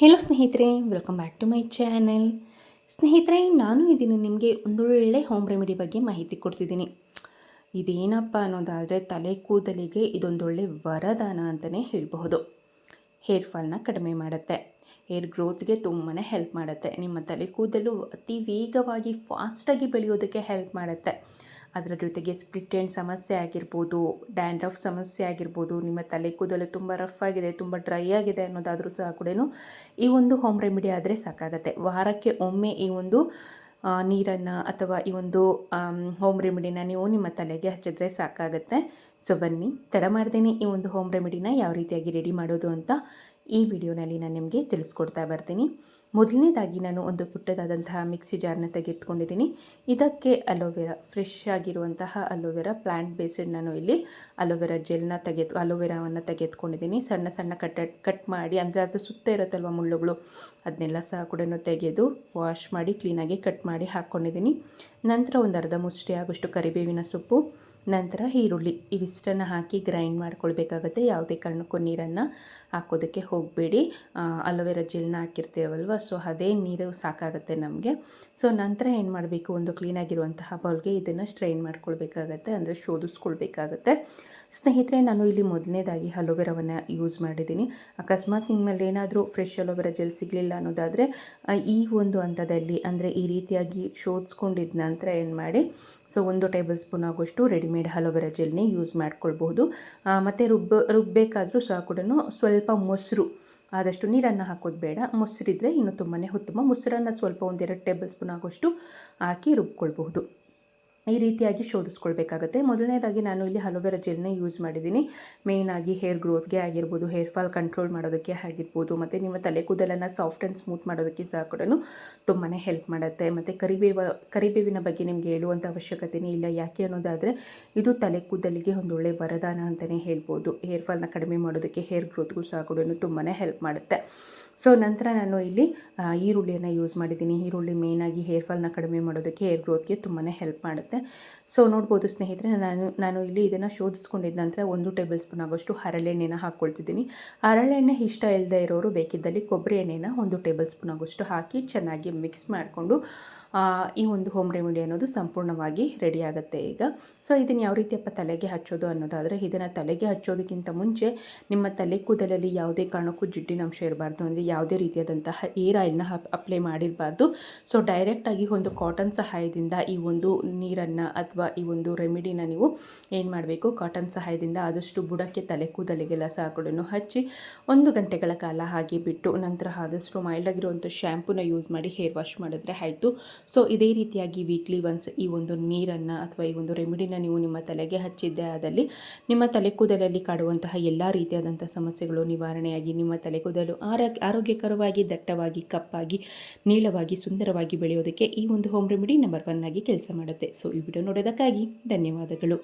Hello ಸ್ನೇಹಿತರೆ, welcome back to my channel. ಸ್ನೇಹಿತರೆ, ನಾನು ಇದನ್ನು ನಿಮಗೆ ಒಂದೊಳ್ಳೆ ಹೋಮ್ ರೆಮಿಡಿ ಬಗ್ಗೆ ಮಾಹಿತಿ ಕೊಡ್ತಿದ್ದೀನಿ. ಇದೇನಪ್ಪ ಅನ್ನೋದಾದರೆ, ತಲೆ ಕೂದಲಿಗೆ ಇದೊಂದೊಳ್ಳೆ ವರದಾನ ಅಂತಲೇ ಹೇಳಬಹುದು. ಹೇರ್ ಫಾಲ್ನ ಕಡಿಮೆ ಮಾಡುತ್ತೆ, ಹೇರ್ ಗ್ರೋತ್ಗೆ ತುಂಬಾ ಹೆಲ್ಪ್ ಮಾಡುತ್ತೆ. ನಿಮ್ಮ ತಲೆ ಕೂದಲು ಅತಿ ವೇಗವಾಗಿ ಫಾಸ್ಟಾಗಿ ಬೆಳೆಯೋದಕ್ಕೆ ಹೆಲ್ಪ್ ಮಾಡುತ್ತೆ. ಅದರ ಜೊತೆಗೆ ಸ್ಪ್ಲಿಟ್ ಎಂಡ್ ಸಮಸ್ಯೆ ಆಗಿರ್ಬೋದು, ಡ್ಯಾಂಡ್ರಫ್ ಸಮಸ್ಯೆ ಆಗಿರ್ಬೋದು, ನಿಮ್ಮ ತಲೆ ಕೂದಲು ತುಂಬ ರಫ್ ಆಗಿದೆ, ತುಂಬ ಡ್ರೈ ಆಗಿದೆ ಅನ್ನೋದಾದರೂ ಸಹ ಕೂಡ ಈ ಒಂದು ಹೋಮ್ ರೆಮಿಡಿ ಆದರೆ ಸಾಕಾಗತ್ತೆ. ವಾರಕ್ಕೆ ಒಮ್ಮೆ ಈ ಒಂದು ನೀರನ್ನು ಅಥವಾ ಈ ಒಂದು ಹೋಮ್ ರೆಮಿಡಿನ ನೀವು ನಿಮ್ಮ ತಲೆಗೆ ಹಚ್ಚಿದ್ರೆ ಸಾಕಾಗುತ್ತೆ. ಸೊ ಬನ್ನಿ, ತಡ ಮಾಡ್ದೇನೆ ಈ ಒಂದು ಹೋಮ್ ರೆಮಿಡಿನ ಯಾವ ರೀತಿಯಾಗಿ ರೆಡಿ ಮಾಡೋದು ಅಂತ ಈ ವಿಡಿಯೋನಲ್ಲಿ ನಾನು ನಿಮಗೆ ತಿಳಿಸ್ಕೊಡ್ತಾ ಬರ್ತೀನಿ. ಮೊದಲನೇದಾಗಿ ನಾನು ಒಂದು ಪುಟ್ಟದಾದಂತಹ ಮಿಕ್ಸಿ ಜಾರ್ನ ತೆಗೆದುಕೊಂಡಿದ್ದೀನಿ. ಇದಕ್ಕೆ ಅಲೋವೆರಾ, ಫ್ರೆಶ್ ಆಗಿರುವಂತಹ ಅಲೋವೆರಾ, ಪ್ಲ್ಯಾಂಟ್ ಬೇಸ್ಡ್ ನಾನು ಇಲ್ಲಿ ಅಲೋವೆರಾ ಜೆಲ್ನ ಅಲೋವೆರಾವನ್ನು ತೆಗೆದುಕೊಂಡಿದ್ದೀನಿ. ಸಣ್ಣ ಸಣ್ಣ ಕಟ್ ಮಾಡಿ, ಅಂದರೆ ಅದು ಸುತ್ತ ಇರುತ್ತಲ್ವ ಮುಳ್ಳುಗಳು, ಅದನ್ನೆಲ್ಲ ಸಹ ಕೂಡ ತೆಗೆದು ವಾಶ್ ಮಾಡಿ ಕ್ಲೀನಾಗಿ ಕಟ್ ಮಾಡಿ ಹಾಕ್ಕೊಂಡಿದ್ದೀನಿ. ನಂತರ ಒಂದು ಅರ್ಧ ಮುಷ್ಟಿ ಆಗೋಷ್ಟು ಕರಿಬೇವಿನ ಸೊಪ್ಪು, ನಂತರ ಈರುಳ್ಳಿ, ಇವಿಷ್ಟನ್ನು ಹಾಕಿ ಗ್ರೈಂಡ್ ಮಾಡ್ಕೊಳ್ಬೇಕಾಗತ್ತೆ. ಯಾವುದೇ ಕಾರಣಕ್ಕೂ ನೀರನ್ನು ಹಾಕೋದಕ್ಕೆ ಹೋಗಬೇಡಿ. ಅಲೋವೆರಾ ಜೆಲ್ನ ಹಾಕಿರ್ತೀವಲ್ವ, ಸೊ ಅದೇ ನೀರು ಸಾಕಾಗುತ್ತೆ ನಮಗೆ. ಸೊ ನಂತರ ಏನು ಮಾಡಬೇಕು, ಒಂದು ಕ್ಲೀನಾಗಿರುವಂತಹ ಬೌಲ್ಗೆ ಇದನ್ನು ಸ್ಟ್ರೈನ್ ಮಾಡ್ಕೊಳ್ಬೇಕಾಗತ್ತೆ, ಅಂದರೆ ಶೋಧಿಸ್ಕೊಳ್ಬೇಕಾಗತ್ತೆ. ಸ್ನೇಹಿತರೆ, ನಾನು ಇಲ್ಲಿ ಮೊದಲನೇದಾಗಿ ಅಲೋವೆರಾವನ್ನು ಯೂಸ್ ಮಾಡಿದ್ದೀನಿ. ಅಕಸ್ಮಾತ್ ನಿಮ್ಮಲ್ಲಿ ಏನಾದರೂ ಫ್ರೆಶ್ ಅಲೋವೆರಾ ಜೆಲ್ ಸಿಗಲಿಲ್ಲ ಅನ್ನೋದಾದರೆ ಈ ಒಂದು ಹಂತದಲ್ಲಿ, ಅಂದರೆ ಈ ರೀತಿಯಾಗಿ ಶೋಧಿಸ್ಕೊಂಡಿದ್ದ ನಂತರ ಏನು ಮಾಡಿ, ಸೊ 1 ಟೇಬಲ್ ಸ್ಪೂನ್ ಆಗೋಷ್ಟು ರೆಡಿಮೇಡ್ ಅಲೋವೆರಾ ಜೆಲ್ನೇ ಯೂಸ್ ಮಾಡ್ಕೊಳ್ಬಹುದು. ಮತ್ತು ರುಬ್ಬಬೇಕಾದ್ರೂ ಸಹ ಕೂಡ ಸ್ವಲ್ಪ ಮೊಸರು, ಆದಷ್ಟು ನೀರನ್ನು ಹಾಕೋದು ಬೇಡ, ಮೊಸರಿದ್ರೆ ಇನ್ನೂ ತುಂಬಾ ಉತ್ತಮ. ಮೊಸರನ್ನು ಸ್ವಲ್ಪ 1-2 ಟೇಬಲ್ ಸ್ಪೂನ್ ಆಗೋಷ್ಟು ಹಾಕಿ ರುಬ್ಕೊಳ್ಬಹುದು. ಈ ರೀತಿಯಾಗಿ ಶೋಧಿಸ್ಕೊಳ್ಬೇಕಾಗತ್ತೆ. ಮೊದಲನೇದಾಗಿ ನಾನು ಇಲ್ಲಿ ಅಲೋವೆರಾ ಜೆಲ್ನ ಯೂಸ್ ಮಾಡಿದ್ದೀನಿ. ಮೇಯ್ನಾಗಿ ಹೇರ್ ಗ್ರೋತ್ಗೆ ಆಗಿರ್ಬೋದು, ಹೇರ್ ಫಾಲ್ ಕಂಟ್ರೋಲ್ ಮಾಡೋದಕ್ಕೆ ಆಗಿರ್ಬೋದು, ಮತ್ತು ನಿಮ್ಮ ತಲೆ ಕೂದಲನ್ನು ಸಾಫ್ಟ್ ಆ್ಯಂಡ್ ಸ್ಮೂತ್ ಮಾಡೋದಕ್ಕೆ ಸಹ ಕೂಡ ತುಂಬಾ ಹೆಲ್ಪ್ ಮಾಡುತ್ತೆ. ಮತ್ತು ಕರಿಬೇವಿನ ಬಗ್ಗೆ ನಿಮಗೆ ಹೇಳುವಂಥ ಅವಶ್ಯಕತೆಯೇ ಇಲ್ಲ. ಯಾಕೆ ಅನ್ನೋದಾದರೆ ಇದು ತಲೆ ಕೂದಲಿಗೆ ಒಂದೊಳ್ಳೆ ವರದಾನ ಅಂತಲೇ ಹೇಳ್ಬೋದು. ಹೇರ್ ಫಾಲ್ನ ಕಡಿಮೆ ಮಾಡೋದಕ್ಕೆ, ಹೇರ್ ಗ್ರೋತ್ಗೂ ಸಹ ಕೂಡ ತುಂಬಾ ಹೆಲ್ಪ್ ಮಾಡುತ್ತೆ. ಸೊ ನಂತರ ನಾನು ಇಲ್ಲಿ ಈರುಳ್ಳಿಯನ್ನು ಯೂಸ್ ಮಾಡಿದ್ದೀನಿ. ಈರುಳ್ಳಿ ಮೇಯ್ನಾಗಿ ಹೇರ್ ಫಾಲ್ನ ಕಡಿಮೆ ಮಾಡೋದಕ್ಕೆ, ಹೇರ್ ಗ್ರೋತ್ಗೆ ತುಂಬಾ ಹೆಲ್ಪ್ ಮಾಡುತ್ತೆ. ಸೊ ನೋಡ್ಬೋದು ಸ್ನೇಹಿತರೆ, ನಾನು ಇಲ್ಲಿ ಇದನ್ನು ಶೋಧಿಸ್ಕೊಂಡಿದ್ದ ನಂತರ 1 ಟೇಬಲ್ ಸ್ಪೂನ್ ಆಗೋಷ್ಟು ಹರಳೆಣ್ಣೆನ ಹಾಕ್ಕೊಳ್ತಿದ್ದೀನಿ. ಹರಳೆಣ್ಣೆ ಇಷ್ಟ ಇಲ್ಲದೆ ಇರೋರು ಬೇಕಿದ್ದಲ್ಲಿ ಕೊಬ್ಬರಿ ಎಣ್ಣೆನ 1 ಟೇಬಲ್ ಸ್ಪೂನ್ ಆಗೋಷ್ಟು ಹಾಕಿ ಚೆನ್ನಾಗಿ ಮಿಕ್ಸ್ ಮಾಡಿಕೊಂಡು ಈ ಒಂದು ಹೋಮ್ ರೆಮಿಡಿ ಅನ್ನೋದು ಸಂಪೂರ್ಣವಾಗಿ ರೆಡಿ ಆಗುತ್ತೆ ಈಗ. ಸೊ ಇದನ್ನು ಯಾವ ರೀತಿಯಪ್ಪ ತಲೆಗೆ ಹಚ್ಚೋದು ಅನ್ನೋದಾದರೆ, ಇದನ್ನು ತಲೆಗೆ ಹಚ್ಚೋದಕ್ಕಿಂತ ಮುಂಚೆ ನಿಮ್ಮ ತಲೆ ಕೂದಲಲ್ಲಿ ಯಾವುದೇ ಕಾರಣಕ್ಕೂ ಜಿಡ್ಡಿನ ಅಂಶ ಇರಬಾರ್ದು, ಅಂದರೆ ಯಾವುದೇ ರೀತಿಯಾದಂತಹ ಏರ್ ಆಯಿಲ್ನ ಅಪ್ಲೈ ಮಾಡಿರಬಾರ್ದು. ಸೊ ಡೈರೆಕ್ಟಾಗಿ ಒಂದು ಕಾಟನ್ ಸಹಾಯದಿಂದ ಈ ಒಂದು ನೀರನ್ನು ಅಥವಾ ಈ ಒಂದು ರೆಮಿಡಿನ ನೀವು ಏನು ಮಾಡಬೇಕು, ಕಾಟನ್ ಸಹಾಯದಿಂದ ಆದಷ್ಟು ಬುಡಕ್ಕೆ, ತಲೆ ಕೂದಲಿಗೆಲ್ಲ ಸಹ ಕೂಡ ಹಚ್ಚಿ 1 ಗಂಟೆಗಳ ಕಾಲ ಹಾಗೆ ಬಿಟ್ಟು, ನಂತರ ಆದಷ್ಟು ಮೈಲ್ಡ್ ಆಗಿರುವಂಥ ಶ್ಯಾಂಪೂನ ಯೂಸ್ ಮಾಡಿ ಹೇರ್ ವಾಶ್ ಮಾಡಿದ್ರೆ ಆಯಿತು. ಸೊ ಇದೇ ರೀತಿಯಾಗಿ ವೀಕ್ಲಿ ಒನ್ಸ್ ಈ ಒಂದು ನೀರನ್ನು ಅಥವಾ ಈ ಒಂದು ರೆಮಿಡಿನ ನೀವು ನಿಮ್ಮ ತಲೆಗೆ ಹಚ್ಚಿದ್ದೇ ಆದಲ್ಲಿ ನಿಮ್ಮ ತಲೆ ಕೂದಲಲ್ಲಿ ಕಾಡುವಂತಹ ಎಲ್ಲ ರೀತಿಯಾದಂಥ ಸಮಸ್ಯೆಗಳು ನಿವಾರಣೆಯಾಗಿ ನಿಮ್ಮ ತಲೆ ಕೂದಲು ಆರೋಗ್ಯಕರವಾಗಿ, ದಟ್ಟವಾಗಿ, ಕಪ್ಪಾಗಿ, ನೀಳವಾಗಿ, ಸುಂದರವಾಗಿ ಬೆಳೆಯೋದಕ್ಕೆ ಈ ಒಂದು ಹೋಮ್ ರೆಮಿಡಿ ನಂಬರ್ 1 ಆಗಿ ಕೆಲಸ ಮಾಡುತ್ತೆ. ಸೊ ಈ ವಿಡಿಯೋ ನೋಡೋದಕ್ಕಾಗಿ ಧನ್ಯವಾದಗಳು.